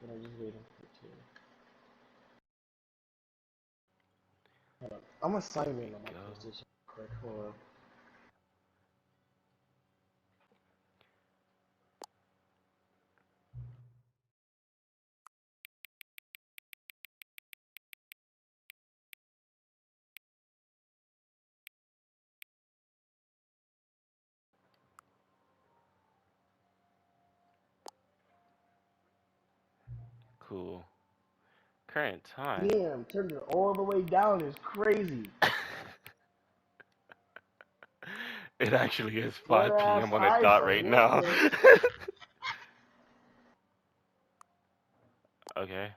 but I'm just waiting for it to. Hold on. I'm gonna sign in on my Go. PlayStation quick. Hold on. Cool. Current time. Damn, turned it all the way down is crazy. It actually is Dead 5 ass p.m. on a dot iPhone. right What now. the? Okay.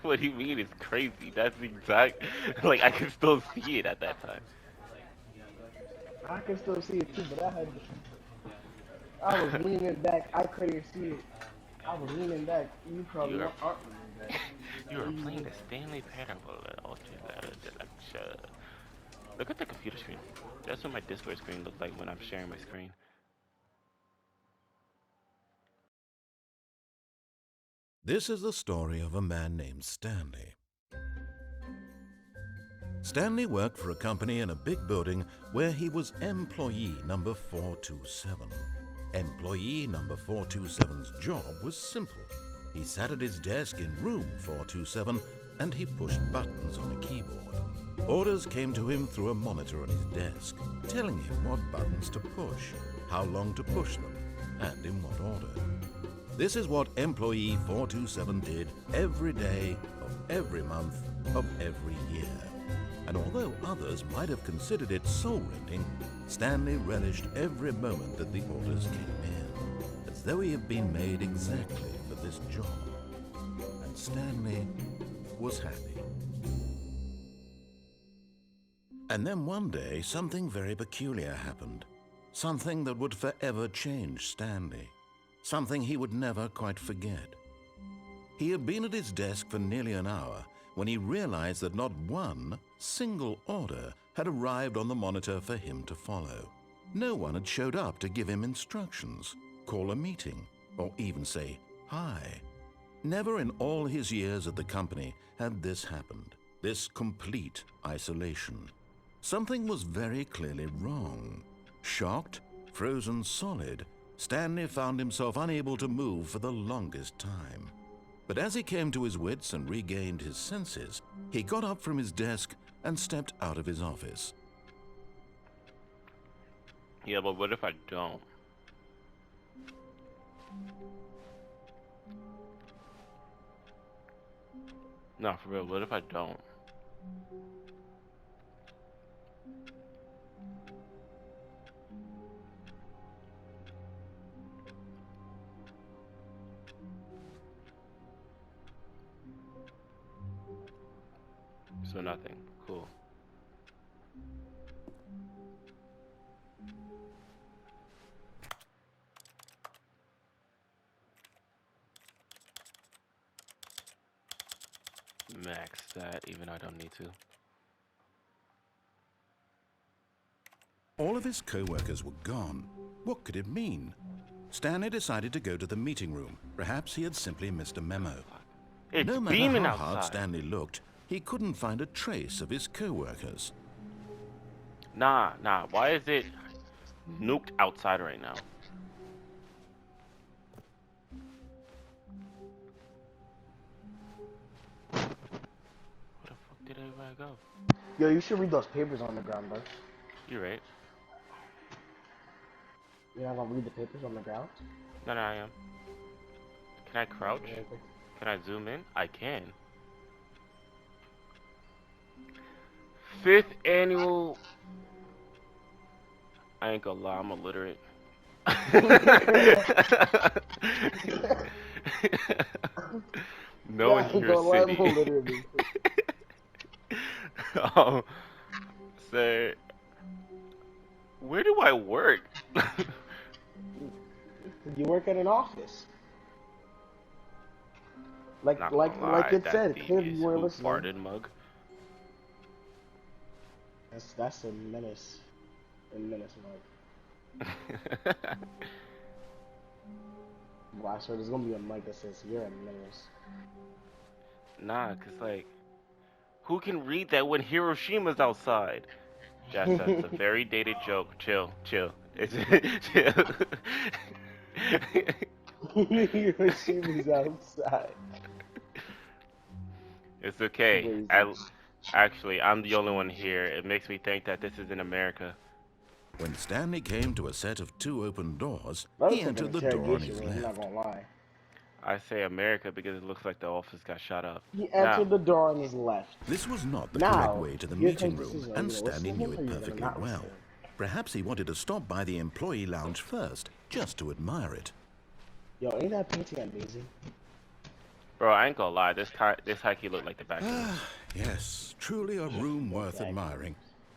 What do you mean it's crazy? That's the exact, like, I can still see it at that time. I can still see it too, but I was leaning back. I couldn't see it. I was leaning back. You probably You are aren't leaning back. you So are you playing just the Stanley Parable. Look at the computer screen. That's what my Discord screen looks like when I'm sharing my screen. This is the story of a man named Stanley. Stanley worked for a company in a big building where he was employee number 427. Employee number 427's job was simple. He sat at his desk in room 427 and he pushed buttons on a keyboard. Orders came to him through a monitor on his desk, telling him what buttons to push, how long to push them, and in what order. This is what employee 427 did every day of every month of every year. And although others might have considered it soul-rending, Stanley relished every moment that the orders came in, as though he had been made exactly for this job. And Stanley was happy. And then one day, something very peculiar happened. Something that would forever change Stanley. Something he would never quite forget. He had been at his desk for nearly an hour when he realized that not one single order had arrived on the monitor for him to follow. No one had showed up to give him instructions, call a meeting, or even say hi. Never in all his years at the company had this happened, this complete isolation. Something was very clearly wrong. Shocked, frozen solid, Stanley found himself unable to move for the longest time. But as he came to his wits and regained his senses, he got up from his desk and stepped out of his office. Yeah, but what if I don't? No, for real, what if I don't? So nothing. Cool. Max that, even though I don't need to. All of his co-workers were gone. What could it mean? Stanley decided to go to the meeting room. Perhaps he had simply missed a memo. It's No matter beaming how hard outside. Stanley looked, he couldn't find a trace of his co-workers. Nah. Why is it nuked outside right now? Where the fuck did everybody go? Yo, you should read those papers on the ground, bro. You're right. You're not gonna read the papers on the ground? No, I am. Can I crouch? Yeah, Can I zoom in? I can. 5th annual. I ain't gonna lie, I'm illiterate. Knowing yeah, I ain't your gonna lie, I'm city. literally. um, say, where do I work? You work at an office. Like Not like gonna like lie, it that's said, the clearly is you weren't who listening. farted mug. That's a menace. A menace, Mike. Well, I swear there's gonna be a mic that says you're a nurse. Nah, cause like, who can read that when Hiroshima's outside? That's a very dated joke. Chill, chill. It's chill. She was outside. It's okay. Crazy. Actually, I'm the only one here. It makes me think that this is in America. When Stanley came to a set of 2 open doors, That he looks like an entered the door on interrogation his room, I'm not left. gonna lie. I say America because it looks like the office got shot up. He Now, entered the door on his left. This was not the correct Now, way to the here meeting comes the room, decision. Are you and gonna listen Stanley to knew him, or it are you gonna perfectly not listen well. to him? Perhaps he wanted to stop by the employee lounge first, just to admire it. Yo, ain't that painting amazing? bro, I ain't gonna lie. This hikey looked like the back. Yes, truly a room worth Exactly. admiring.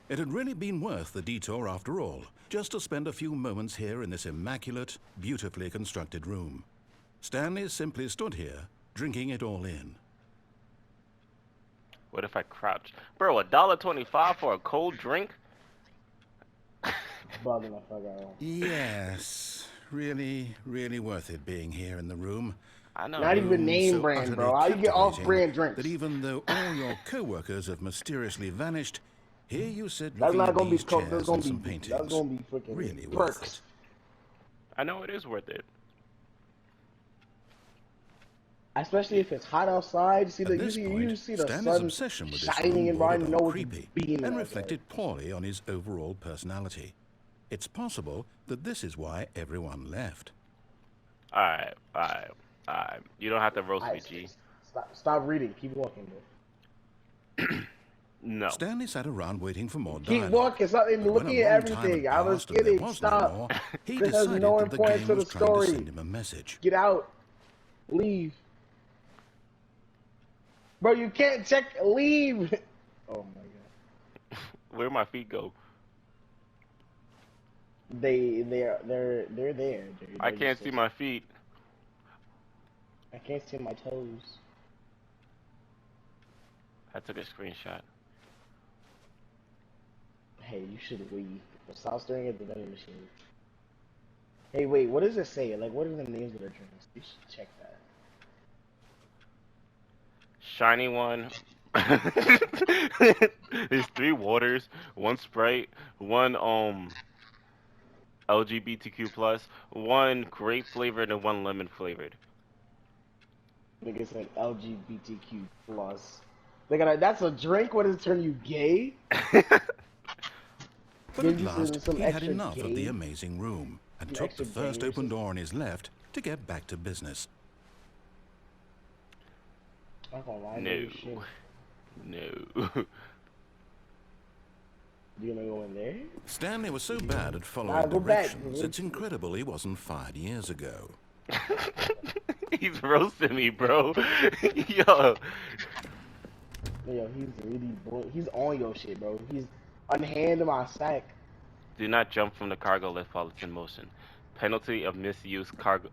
It had really been worth the detour after all, just to spend a few moments here in this immaculate, beautifully constructed room. Stanley simply stood here, drinking it all in. What if I crouch? Bro, $1.25 for a cold drink? Bugging the fuck out. Yes, really, really worth it being here in the room. I know. Not even Room name so brand, utterly bro. How you get off-brand captivating drinks? that even though all your co-workers have mysteriously vanished, here you sit That's looking not at gonna be these coke. That's chairs gonna and some be. paintings. That's gonna be freaking Really worth perks. it. I know it is worth it. Especially if it's hot outside. See the At this you point, see the Stanley's sun obsession with this shining room and bright. bordered You on know it's creepy beaming and outside. reflected poorly on his overall personality. It's possible that this is why everyone left. Alright. You don't have to roast me, Alright, G. Stop reading. Keep walking, bro. No. Stanley sat around waiting for more Keep dialogue. walking. Stop But when looking a at long time everything. had I was passed and there kidding. was no Stop. more, he This has decided no that the importance game to was the trying to story. send him a message. Get out. Leave. Bro, you can't check. Leave. Oh my god. Where my feet go? They're there. They're I can't see my feet. I can't see my toes. I took a screenshot. Hey, you should leave. Stop staring at the vending machine. Hey, wait. What does it say? Like, what are the names of the drinks? You should check that. Shiny one. There's 3 waters, 1 Sprite, 1 LGBTQ plus, 1 grape flavored, and 1 lemon flavored. I think it's an LGBTQ plus. That's a drink. What does it turn you gay? But Give at you last, some he had extra enough of the gay? amazing room and Some took the extra first gay or open something? door on his left to get back to business. I'm not gonna lie, No. you shit. No. You gonna go in there? Stanley was so bad at Nah, following go back. directions, it's incredible he wasn't fired years ago. He's roasting me, bro. Yo. Yo, he's really he's on your shit, bro. He's unhand my sack. Do not jump from the cargo lift while it's in motion. Penalty of misuse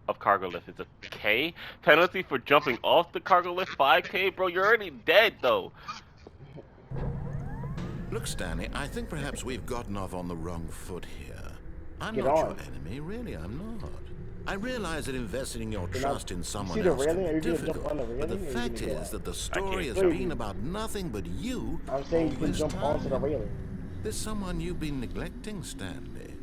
of cargo lift is a K. Penalty for jumping off the cargo lift 5K, bro. You're already dead though. Look, Stanley, I think perhaps we've gotten off on the wrong foot here. I'm Get not on. your enemy, really, I'm not. I realize that investing your trust in someone the else can railing? Are be you gonna jump difficult, on the but the railing, or are you fact gonna go is out? that the story has can't. been about nothing but you. I'm saying you all can this jump onto the time. railing. There's someone you've been neglecting, Stanley.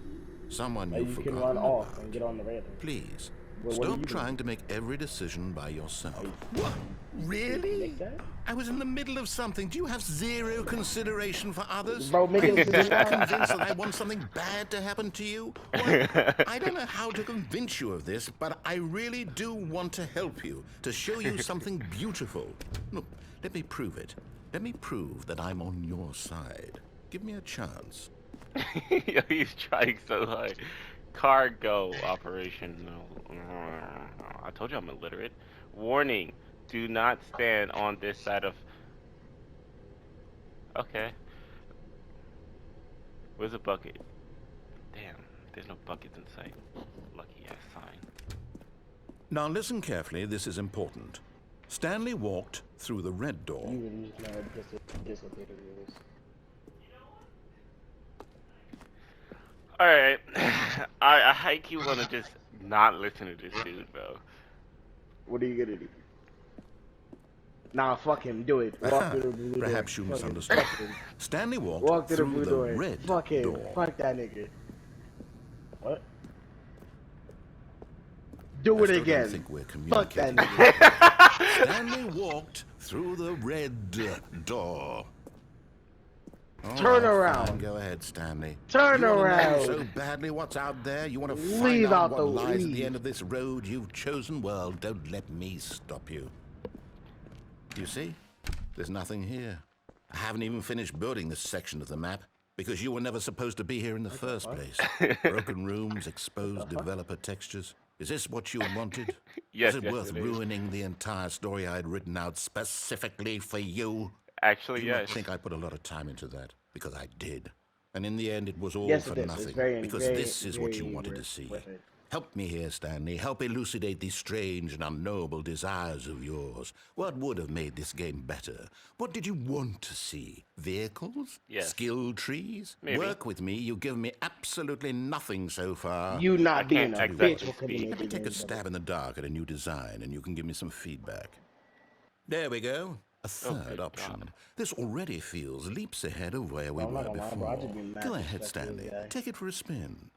Someone Like you've you can forgotten run off about. and get on the railing. Please, Well, what are stop you trying doing? to make every decision by yourself. What? Really? Make that? I was in the middle of something. Do you have zero consideration for others? Bro, make it a Are you decision. convinced that I want something bad to happen to you? Well, I don't know how to convince you of this, but I really do want to help you, to show you something beautiful. Look, let me prove it. Let me prove that I'm on your side. Give me a chance. Yo, he's trying so hard. Cargo operation. No. I told you I'm illiterate. Warning. Do not stand on this side of... Okay. Where's the bucket? Damn, there's no buckets in sight. Lucky ass sign. Now listen carefully, this is important. Stanley walked through the red door. You really just know dislocated rules. Alright. I hike you wanna just not listening to this dude, bro. What are you gonna do? Nah, fuck him. Do it. Walk through the blue door. Perhaps you Fuck him. misunderstood. Fuck him. Stanley walked Walk through the through blue the door. red Fuck him. door. Fuck that nigga. What? Do I it still don't again. think we're Fuck that communicating. nigga. Stanley walked through the red door. All Turn right, around. fine. Go ahead, Stanley. Turn you wanna around. know so badly what's out there? You want to find Leave out out what the lies at leave. the end of this road you've chosen? Well, don't let me stop you. You see? There's nothing here. I haven't even finished building this section of the map because you were never supposed to be here in the first place. Broken rooms, exposed developer textures. Is this what you wanted? Yes, Is it yes, worth it is. ruining the entire story I had written out specifically for you? Actually, Do yes. not think I put a lot of time into that, because I did. And in the end, it was all Yes, for it is. nothing, It's very, because very, this is what you very wanted to worth- see. worth it. Help me here, Stanley. Help elucidate these strange and unknowable desires of yours. What would have made this game better? What did you want to see? Vehicles? Yes. Skill trees? Maybe. Work with me. You've given me absolutely nothing so far. You I not being can't a exactly bitch will come speak. in Let me take a and stab in the dark at a new design, and you can give me some feedback. There we go. A third good option. God. This already feels leaps ahead of where we I'm not were gonna lie, bro. I before. just be mad Go ahead, disrespecting this Stanley. guy. Take it for a spin.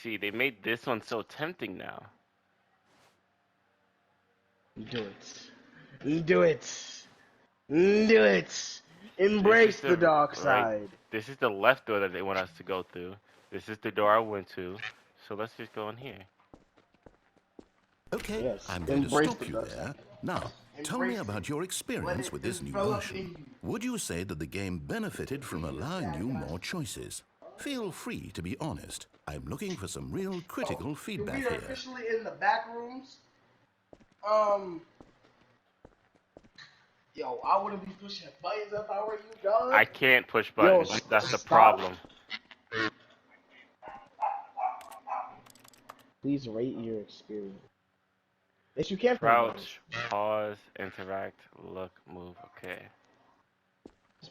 See, they made this one so tempting now. Do it. Do it. Do it. Embrace This is the dark right- side. This is the left door that they want us to go through. This is the door I went to. So let's just go in here. Okay, Yes, I'm going to embrace stop the you dark there. side. Now, tell me Embrace about your experience with this new develop version. in you. Would you say that the game benefited from allowing you more choices? Feel free to be honest. I'm looking for some real critical feedback We are here. officially in the back rooms. Yo, I wouldn't be pushing buttons if I were you, dog. I can't push buttons. That's the stop. problem. Please rate your experience. Yes, you can push Crouch, pause, interact, look, move. Okay.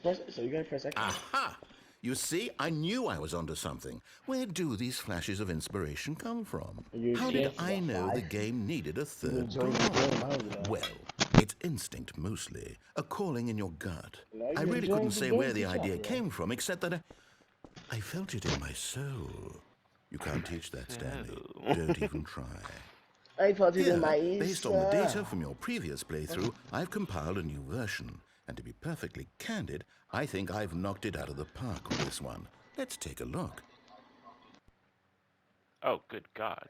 buttons. So you gotta press X. Aha! You see, I knew I was onto something. Where do these flashes of inspiration come from? You How did guessed I about know the 5. game needed a third enjoying door? the game, aren't you, though? Well, it's instinct mostly, a calling in your gut. No, I you're really enjoying couldn't the say game, where the good job, idea bro. came from, except that I felt it in my soul. You can't teach that, Stanley. Don't even try. I felt it Here, in my based on the data from your previous playthrough, I've compiled a new version. And to be perfectly candid, I think I've knocked it out of the park with this one. Let's take a look. Oh, good God.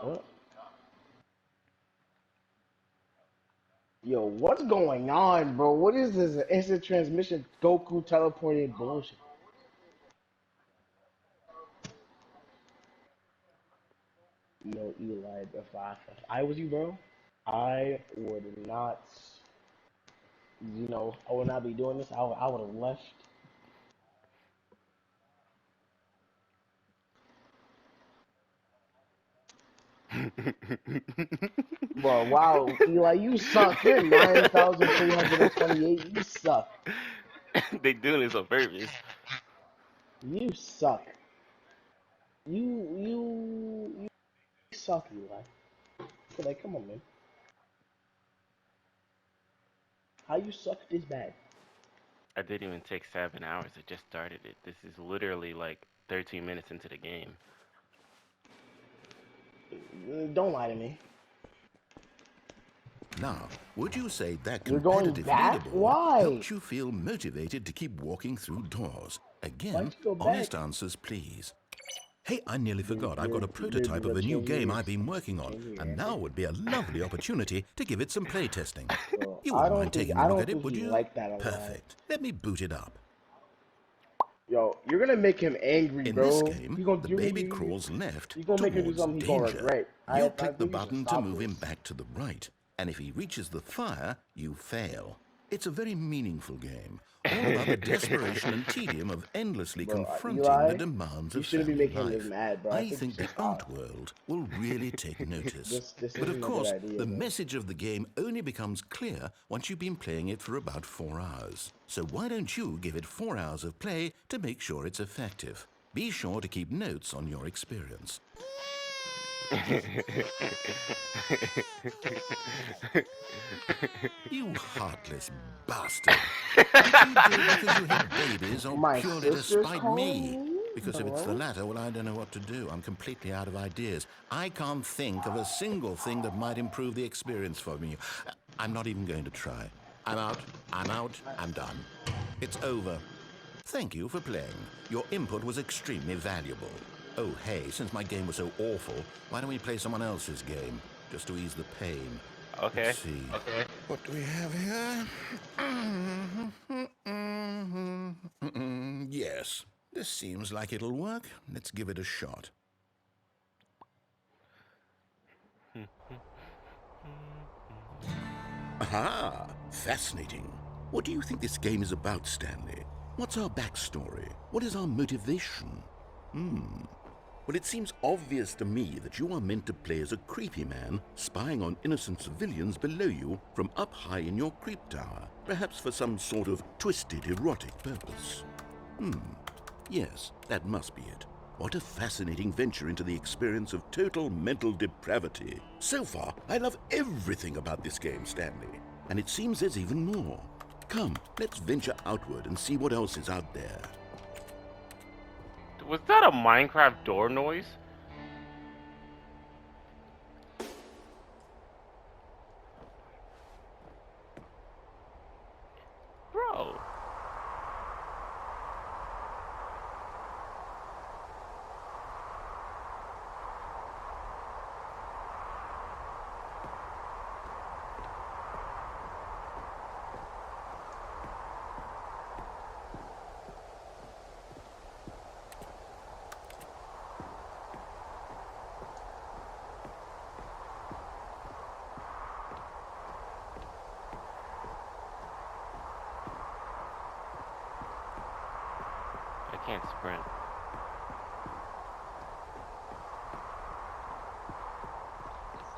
What? Yo, what's going on, bro? What is this instant transmission Goku teleported bullshit? Yo, Eli, if I was you, bro, I would not, I would not be doing this. I would have left. Bro, wow, Eli, you suck. You're 9,328. You suck. They doing this on purpose. You suck. You suck, Eli. Like, come on, man. How you suck this bad? I didn't even take 7 hours. I just started it. This is literally like 13 minutes into the game. Don't lie to me. Now, would you say that You're going competitive back? leaderboard Why? helped you feel motivated to keep walking through doors? Again, Why'd you go honest back? answers, please. Hey, I nearly forgot. I've got a you're- prototype you're of a new changing game your- I've been working on, changing your and now would be a lovely opportunity to give it some playtesting. Well, You I wouldn't don't mind think taking I a look don't at it, think would you you? like that a lot. Perfect. Let me boot it up. Yo, you're gonna make him angry, In bro. this You game, gonna the do baby you- crawls left You gonna make him do towards something he's gonna danger. regret. You I click the think you should button to stop move him this. back to the right, and if he reaches the fire, you fail. It's a very meaningful game, all about the desperation and tedium of endlessly Bro, confronting the Eli, demands you of shouldn't be family making this life. mad, bro. I I think you think should the stop. art world will really take notice. This But of isn't a course, good idea, the bro. message of the game only becomes clear once you've been playing it for about 4 hours. So why don't you give it 4 hours of play to make sure it's effective? Be sure to keep notes on your experience. You heartless bastard. Did you do it because you hate babies or My purely to sister's spite calling me? me? Because if it's the latter, well, I don't know what to do. I'm completely out of ideas. I can't think of a single thing that might improve the experience for me. I'm not even going to try. I'm out, I'm done. It's over. Thank you for playing. Your input was extremely valuable. Oh, hey, since my game was so awful, why don't we play someone else's game? Just to ease the pain. Okay. Let's see. Okay. What do we have here? Yes, this seems like it'll work. Let's give it a shot. Aha! Fascinating. What do you think this game is about, Stanley? What's our backstory? What is our motivation? Well, it seems obvious to me that you are meant to play as a creepy man spying on innocent civilians below you from up high in your creep tower, perhaps for some sort of twisted erotic purpose. Yes, that must be it. What a fascinating venture into the experience of total mental depravity. So far, I love everything about this game, Stanley. And it seems there's even more. Come, let's venture outward and see what else is out there. Was that a Minecraft door noise? Bro. I can't sprint.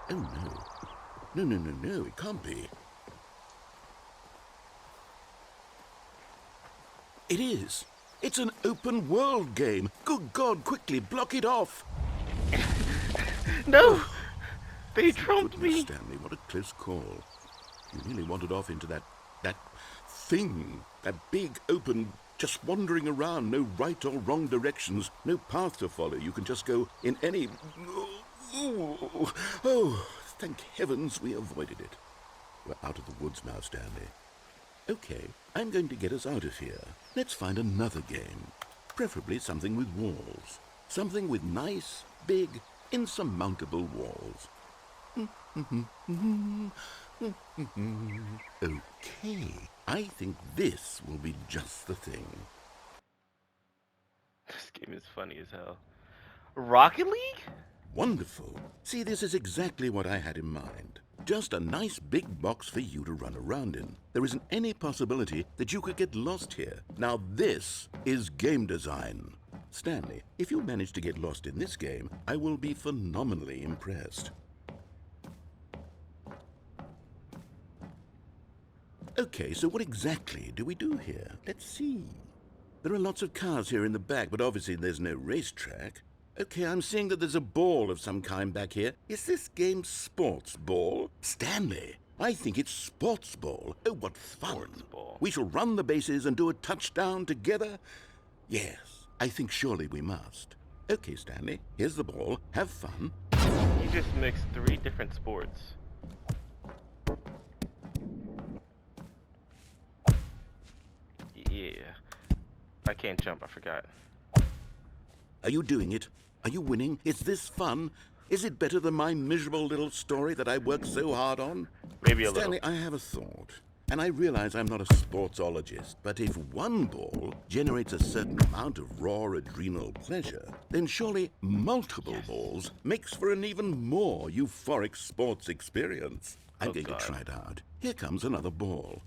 Oh, no. No, it can't be. It is. It's an open world game. Good God, quickly, block it off. No! They trumped Goodness, me! Stanley, what a close call. You nearly wandered off into that thing. That big, open, just wandering around. No right or wrong directions. No path to follow. You can just go in any... Oh, thank heavens we avoided it. We're out of the woods now, Stanley. Okay, I'm going to get us out of here. Let's find another game. Preferably something with walls. Something with nice, big, insurmountable walls. Okay, I think this will be just the thing. This game is funny as hell. Rocket League? Wonderful. See, this is exactly what I had in mind. Just a nice big box for you to run around in. There isn't any possibility that you could get lost here. Now this is game design. Stanley, if you manage to get lost in this game, I will be phenomenally impressed. Okay, so what exactly do we do here? Let's see. There are lots of cars here in the back, but obviously there's no racetrack. Okay, I'm seeing that there's a ball of some kind back here. Is this game sports ball? Stanley, I think it's sports ball. Oh, what fun. Sports ball. We shall run the bases and do a touchdown together? Yes, I think surely we must. Okay, Stanley, here's the ball. Have fun. You just mixed 3 different sports. Yeah. I can't jump, I forgot. Are you doing it? Are you winning? Is this fun? Is it better than my miserable little story that I worked so hard on? Maybe a Stanley, little. I have a thought. And I realize I'm not a sportsologist, but if one ball generates a certain amount of raw adrenal pleasure, then surely multiple balls makes for an even more euphoric sports experience. I'm Oh, going God. to try it out. Here comes another ball.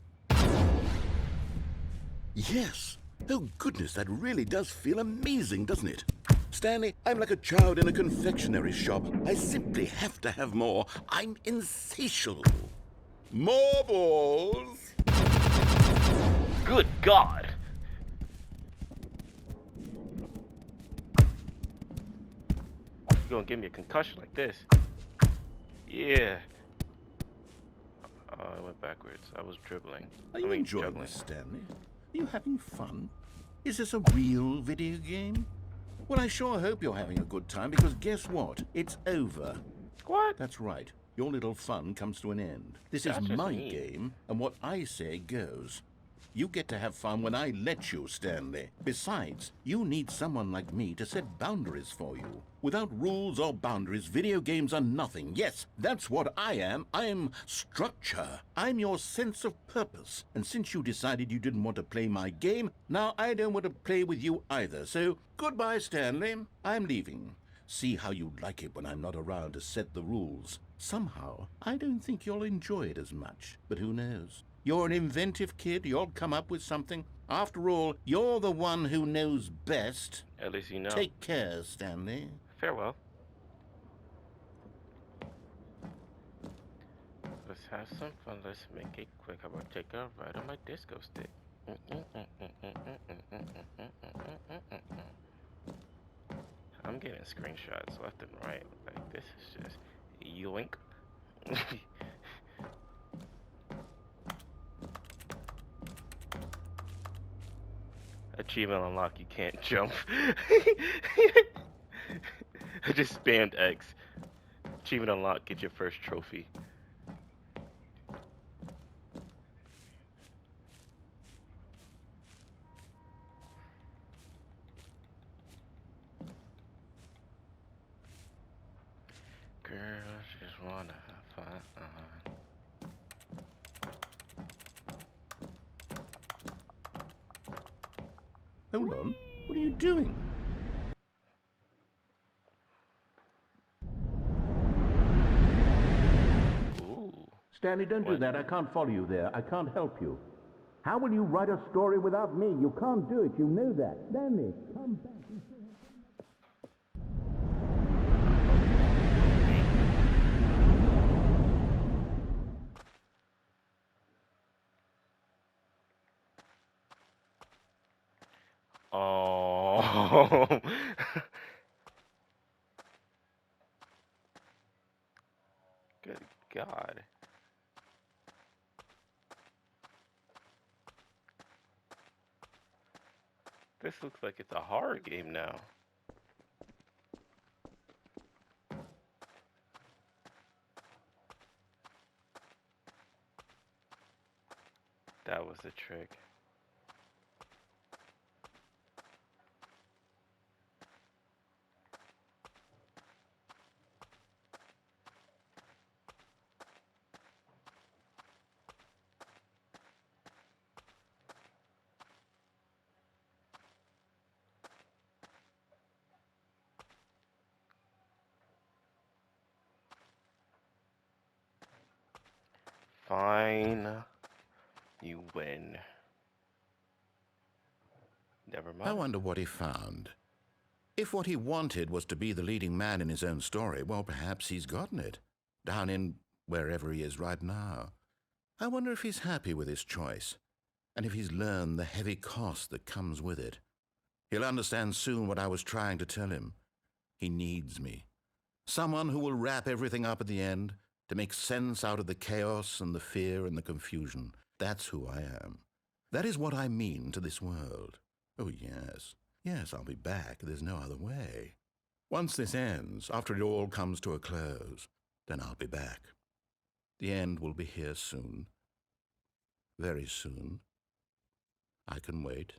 Yes. Oh, goodness, that really does feel amazing, doesn't it? Stanley, I'm like a child in a confectionery shop. I simply have to have more. I'm insatiable. More balls. Good God! You gonna give me a concussion like this? Yeah. Oh, I went backwards. I was dribbling. Are you enjoying juggling. this, Stanley? Are you having fun? Is this a real video game? Well, I sure hope you're having a good time, because guess what? It's over. What? That's right. Your little fun comes to an end. This is That's just my mean. game, and what I say goes. You get to have fun when I let you, Stanley. Besides, you need someone like me to set boundaries for you. Without rules or boundaries, video games are nothing. Yes, that's what I am. I'm structure. I'm your sense of purpose. And since you decided you didn't want to play my game, now I don't want to play with you either. So, goodbye, Stanley. I'm leaving. See how you like it when I'm not around to set the rules. Somehow, I don't think you'll enjoy it as much. But who knows? You're an inventive kid. You'll come up with something. After all, you're the one who knows best. At least you know. Take care, Stanley. Farewell. Let's have some fun. Let's make it quick. How about take a ride on my disco stick? I'm getting screenshots left and right. Like, this is just yoink. Achievement unlock, you can't jump. I just spammed X. Achievement unlock, get your first trophy. Girls just wanna have fun. Hold on. What are you doing? Ooh. Stanley, don't do What? that. I can't follow you there. I can't help you. How will you write a story without me? You can't do it. You know that. Stanley, come back. Oh. Good God. This looks like it's a horror game now. That was the trick. Fine. You win. Never I mind. wonder what he found. If what he wanted was to be the leading man in his own story, well, perhaps he's gotten it. Down in wherever he is right now. I wonder if he's happy with his choice, and if he's learned the heavy cost that comes with it. He'll understand soon what I was trying to tell him. He needs me. Someone who will wrap everything up at the end, to make sense out of the chaos and the fear and the confusion. That's who I am. That is what I mean to this world. Oh, yes. Yes, I'll be back. There's no other way. Once this ends, after it all comes to a close, then I'll be back. The end will be here soon. Very soon. I can wait.